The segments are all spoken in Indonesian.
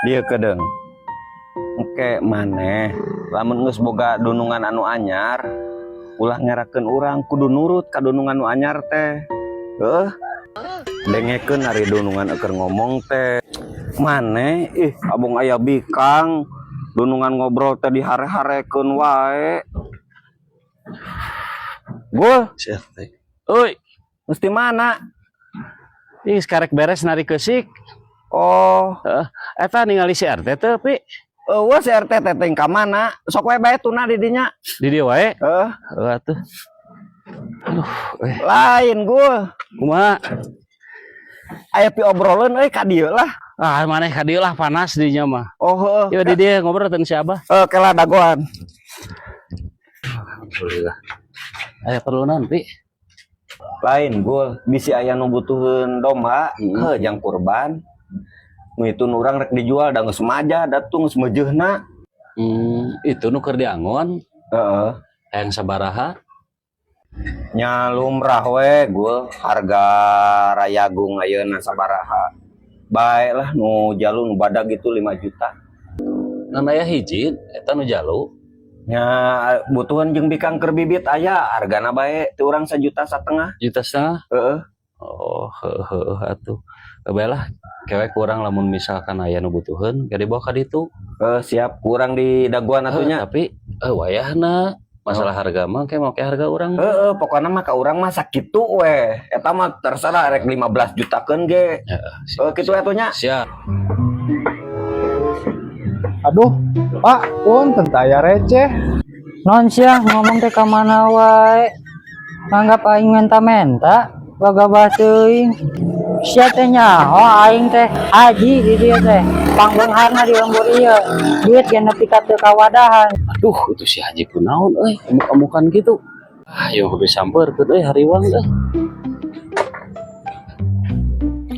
dia kedeng engke maneh lamun geus boga dunungan anu anyar ulah ngerakeun urang kudu nurut ka dunungan anu anyar teh. Dengekeun ari dunungan keur ngomong teh. Maneh abung aya bikang dunungan ngobrol teh dihare-harekeun wae. Gul, Siap teh. euy, mesti mana? Ih, sekarek beres nari keusik. Oh, Eta ningali si RT teh, Pi. eueuh si RT teh teh ka mana? Sok we bae tuna di dinya. Di dieu wae. Atuh. Aduh, Lain gul. kumaha? Aya pi obroleun euy ka dieu lah. Ah, maneh ka dieu lah panas di nya mah. Oh, heuh. Yuk di dieu ngobrol teuing si Abah. Kela dagoan. Alhamdulillah. Aya perlunan, Pi. Lain gul, bisi aya nu butuheun domba, jang kurban. Nu itu urang rek dijual da geus maja, datung geus meujeuhna. Itu nu keur diangon. Heeh. Hayang sabaraha? Nya lumrah we gul, harga rayagung ayeuna sabaraha. Bae lah nu jalu nu badag itu 5 juta. Ngan aya hiji eta nu jalu. Nya butuhan jeung bikang keur bibit aya, hargana bae teu urang 1,5 juta. 1,5 juta? Heeh. Oh, heuh atuh. Baelah kewek kurang lamun misalkan aya nu butuheun gade dibawa ka ditu. Siap kurang di daguan atunya. Tapi wayahna masalah harga mah kayak mau harga urang. Pokokna mah ka urang mah sakitu we. Eta mah terserah rek 15 juta keun ge. Kitu atunya. Siap. Aduh, Pak, pun tentaya receh. Non siang ngomong teh ka mana wae. Nganggap aing menta-menta, gagabah teuing. Sia teh nyaho aing teh haji di dieu teh. Pangbeungharna di lembur ieu. Duit ge nepi ka teu kawadahan. Aduh, itu si Haji kunaon euy, amuk-amukan gitu. Ayo geus sampeurkeun euy hariwang euy.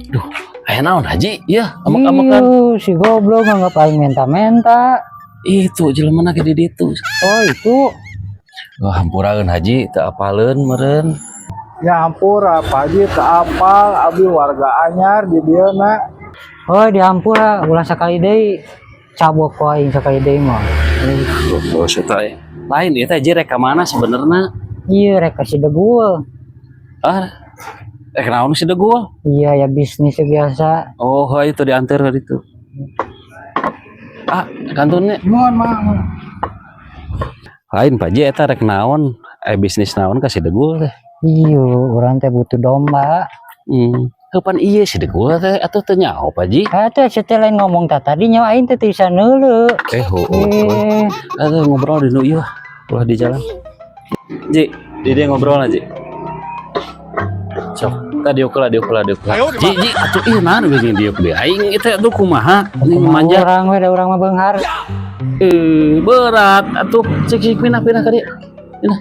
Duh, aya naon Haji? Ieu amuk-amukan. Si goblok nganggap aing menta-menta. Itu jelema ge di ditu. Oh, itu. Wah, hampuraeun Haji teu apaleun meureun. Ya ampun, apa aja teu apal, abi warga anyar di dieu na. Oh, diampura ulah sakali deui. Cabok ku aing sakali deui mah. Oh, eta lain ieu teh rek ka mana sebenarnya? Ieu rek ka Sidegul. Kenaon si Degul? Iya ya bisnis biasa. Oh, itu diantar ke ditu. Kantunnya. Mohon maaf. Lain Pak Ji eta rek naon? Bisnis naon ka si Degul teh? Iya, urang teh butuh domba. Kapan iya si Degul teh atuh teu nyaho Pak Ji? Atuh setelah ngomong tadi nyawa aing teh bisa neuleuh. Atuh ngobrol di nu ieu ulah di jalan. Ji, di dia ngobrol aja. Sok, tadi ukula. Ji, atuh ieu naon we diuk deui. Aing itu atuh kumaha? Ini manja. Urang we da urang mah beunghar. Berat atuh cek pindah ka dieu. Pindah.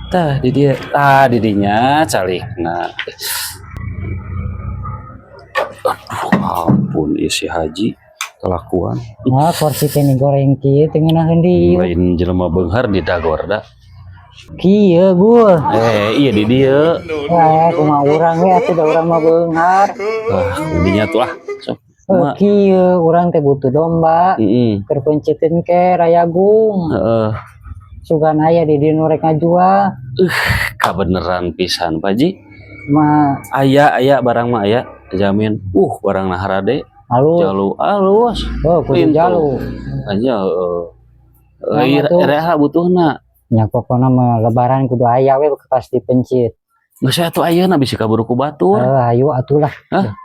Tah di dia, di dinya calikna. Aduh, ampun isi Haji kelakuan. Nah, porsi teh goreng kieu teh ngeunaheun dieu. Lain jelema beunghar di dagor da. Kieu gul. Iya di dieu. Kumaha urang we atuh da urang mah beunghar. Dinya tuh lah. Sok. Kieu urang teh butuh domba. Keur pencieteun ke rayagung. Sugan aya di dieu nu rek ngajual. Kabeneran pisan Pak Ji. Mah aya barang mah aya jamin. Barang naharade. Jalu alus. Kudu jalu. Aja area butuhna. Nya pokona mah lebaran kudu aya we pasti pencit. Geus atuh ayeuna bisi kaburu ku batur. Ayo atuh lah.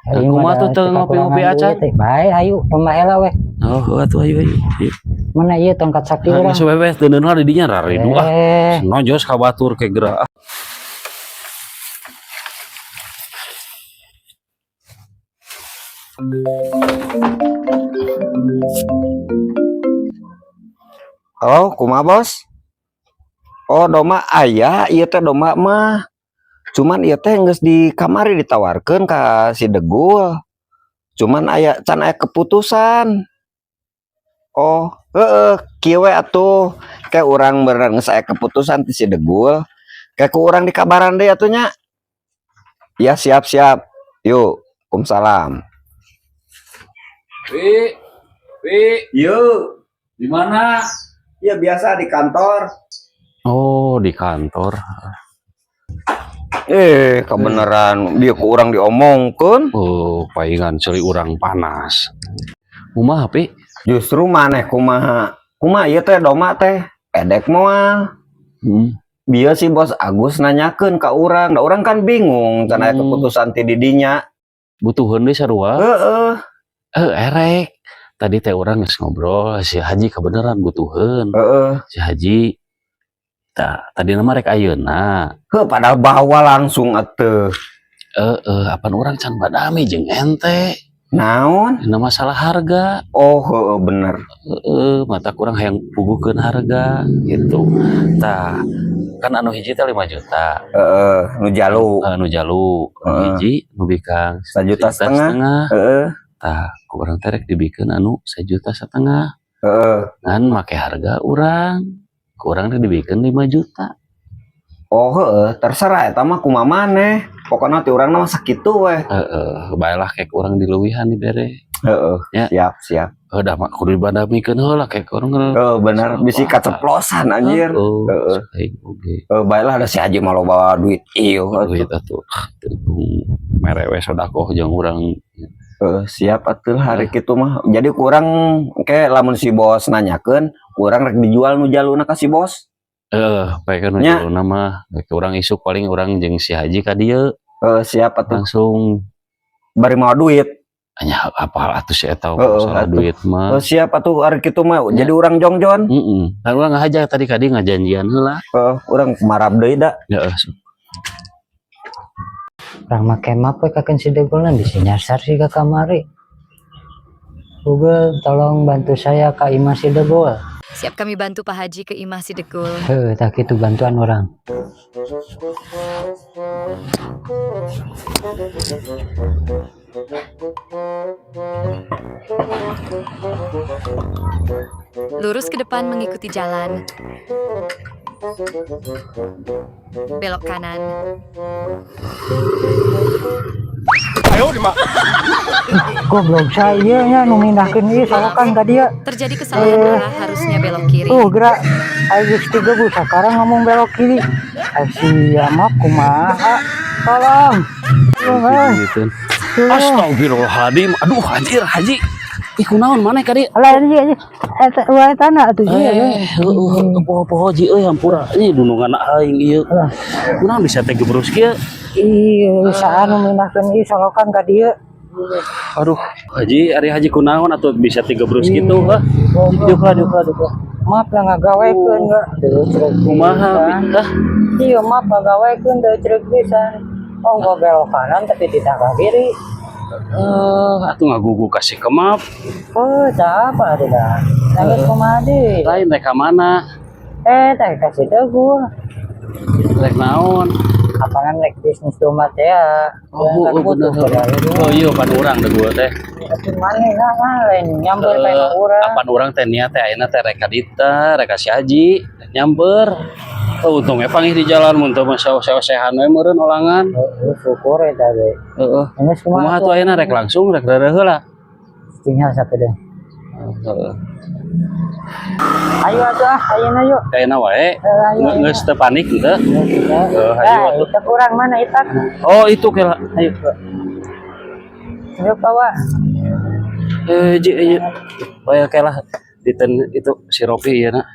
Kumaha tuh teu ngopi-ngopi acan. Bae ayo pemahela we. Atuh ayo. Mana ieu tongkat sakti urang. Geus bebes deuneunan di dinya raridu nojos ka batur ke geura. Halo, kumaha bos? Oh, domba aya, ieu teh domba mah. Cuman ieu teh geus di kamari ditawarkeun ka si Degul. Cuman can aya keputusan. Oh, kieu we atuh. Kayak urang beneran geus aya keputusan ti si Degul. Kayak ku urang dikabaran deui atuh nya. Ya siap-siap. Yuk, kumsalam. Wi, Yuk. di mana? Ya biasa di kantor. Oh, di kantor. Kebenaran dia ke orang diomongkan. Oh, palingan celi urang panas. Kumaha, Pi? Justru maneh kumaha. Kumaha ieu teh doma teh edek moal. Dia si bos Agus nanyakeun ka urang. Da urang kan bingung karena keputusan ti didinya. Butuheun deui sarua. Heeh. Erek. Tadi teh urang geus ngobrol si Haji kebenaran butuheun. Heeh. Si Haji tadi nama rek ayeuna. Padahal bawa langsung atuh. Apaan orang can badami jeung ente. Naon? Ini masalah harga. Oh, bener. Mata kurang hayang pugukeun harga gitu. Tah, kan anu hiji teh 5 juta. Nu jalu. Nu jalu. Anu hiji nu bikang 1,5 juta. Tah, kurang terek dibikeun anu 1,5 juta. Ngan make harga urang. Kurang dibikeun 5 juta. Oh, terserah eta mah kumaha maneh. Pokokna ti urang mah sakitu we. Baelah kek urang dileuwihan dibere. Ya. Siap. Da mah kudu dibadamikeun heula kek urang. Bener bisi kaceplosan anjir. Baiklah ada si Haji malu bawa duit ieu. Duit atuh. Merewe sodakoh jeung urang. Siap atuh hari kitu mah. Jadi kurang ke lamun si bos nanyakeun, kurang rek dijual nu jaluna ka si bos. Baik kan jaluna mah. Urang isuk paling urang jeung si Haji ka dieu. Siap atuh. Langsung bari mau duit. Anya apal atuh si eta masalah duit mah. Siap atuh hari kitu mah. Jadi urang jongjon. Kan urang ngahaja tadi ka dieu ngajanjian heula. Urang marab deui da. Urang make map we kakeun si Degolna bisa nyasar sih ka kamari. Google tolong bantu saya ke Imah si Degol. Siap kami bantu Pak Haji ke Imah si Degol. Tak itu bantuan orang. Lurus ke depan mengikuti jalan. Belok kanan. Goblok saya nya nu mindahkeun ieu solokan ka dia. Terjadi kesalahan arah, harusnya belok kiri. Gerak ayo tiga bu sekarang ngomong belok kiri. Sia maaf kumaha. Tolong. Astagfirullahaladzim. Aduh Haji. Ih kunaon maneh ka dieu? Alah ieu eta wae tanah atuh poho Haji euy hampura. Ini dunungan aing ieu. Kunaon bisa teh gebrus kieu? Saanu mindahkeun ieu solokan ka dieu. Aduh, Haji, ari Haji kunaon atuh bisa 3 brus gitu, ha? Dukla. Maaf lah ngagawekeun enggak. Kumaha? Iya, maaf ngagawekeun teu ceuk pisan. Oh, gua belok kanan tapi di tangga kiri. Atuh ngagugu kasih ke map. Apa atuh dah. Nangis kumaha deui? Lain rek ka mana? Teh kasih Degol. Rek naon? Apaan rek bisnis rumah teh ya. Bener. Iya pan urang Degol teh. Mana lain nyamper ka urang. Apan urang teh niat teh ayeuna teh rek ka dita, rek ka si Haji, nyamper. Untungnya panggih di jalan mun teu mah sehan we meureun olangan. Syukur eta ge. Heeh. Kumaha atuh ayeuna rek langsung rek reureut heula. Tinggal sapeudeung. Ayo atuh ayeuna yuk. Ayeuna wae. Geus teu panik teu. Ayo atuh. Itak urang mana itak? Oh itu kela. Ayo. Yuk bawa. Ji. Bae kela diten itu si Ropi ieu na.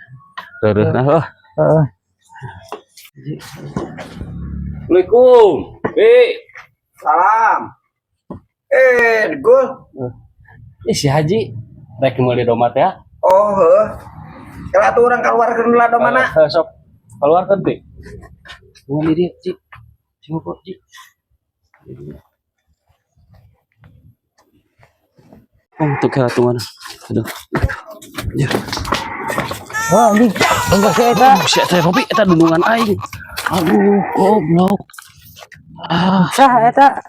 Reureutna heuh. Assalamualaikum. Salam. Degol. Si Haji rek meuli domat ya. Oh, kalau tuh orang keluarkan lah do mana? Sok keluarkan Pi. Ngomong dia, Ci. Singko, Ci. Tuh kira tuh mana? Aduh. Ya. Wah, anjing. Enggak saya eta. Si eta Robi eta dundungan aing. Aduh, goblok. Sah eta.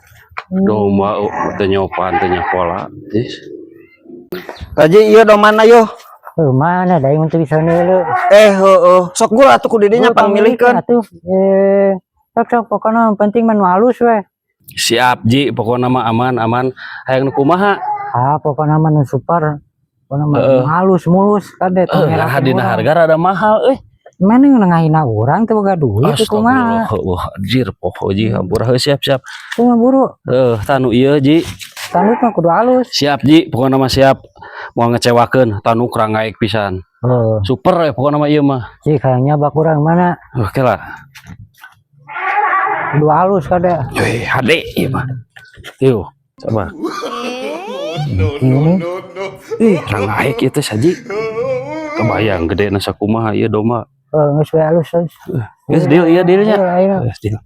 Doma teu nyopan teu nyapola. Haji ieu do mana yo? Mana da untuk bisa neuleuh. Sok gula atuh ku didinya pamilikeun. Atuh. Sok pokona penting mah halus we. Siap Ji, pokoknya mah aman. Hayang nu kumaha? pokoknya mah nu super. Pokoknya halus mulus kade Hadina harga rada mahal mana yang ngahina orang tuh boga duit itu kumaha. Astagfirullah, poho ji hampura siap. Kumaha buru. Tanu ieu ji. Tanduk mah kudu halus. Siap ji, pokoknya mah siap. Mau ngecewakeun, tanu kurang ngaik pisan. Super ya pokoknya mah ieu mah. Cik kayaknya bak urang mana. Oke lah. Kudu halus kade. Hade ieu mah. Yuk, coba. Ini Kurang ngaik ieu teh saji. Kebayang gede na sakumaha ieu doma. geus we halus. Geus deal ieu dealnya. Ayo. Geus deal.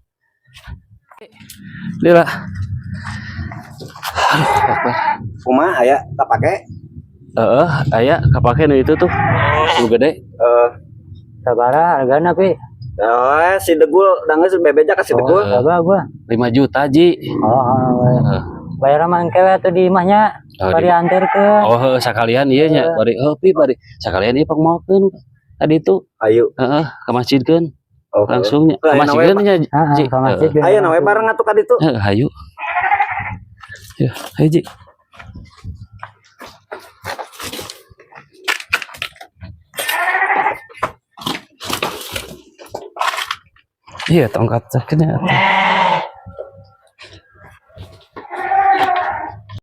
Deal lah. Kumaha aya kapake? Aya kapake nu itu tuh. Nu gede. Sabaraha hargana pi? Si Degul dangeus bebeja ka si Degul. Berapa gua? 5 juta ji. Bayar mah engke we atuh di imahnya. Bari anterkeun. Oh, sakalian ieu nya. Bari bari sakalian ieu pangmokeun. Tadi itu Ayo. ke masjidkeun. Oh, Langsung nya. Ke masjidkeun nya. Ji. Ka masjid. Ayo nawe bareng atuh ka ditu. Hayu. Ya, ayo Ji. Iya, tongkat sakitnya.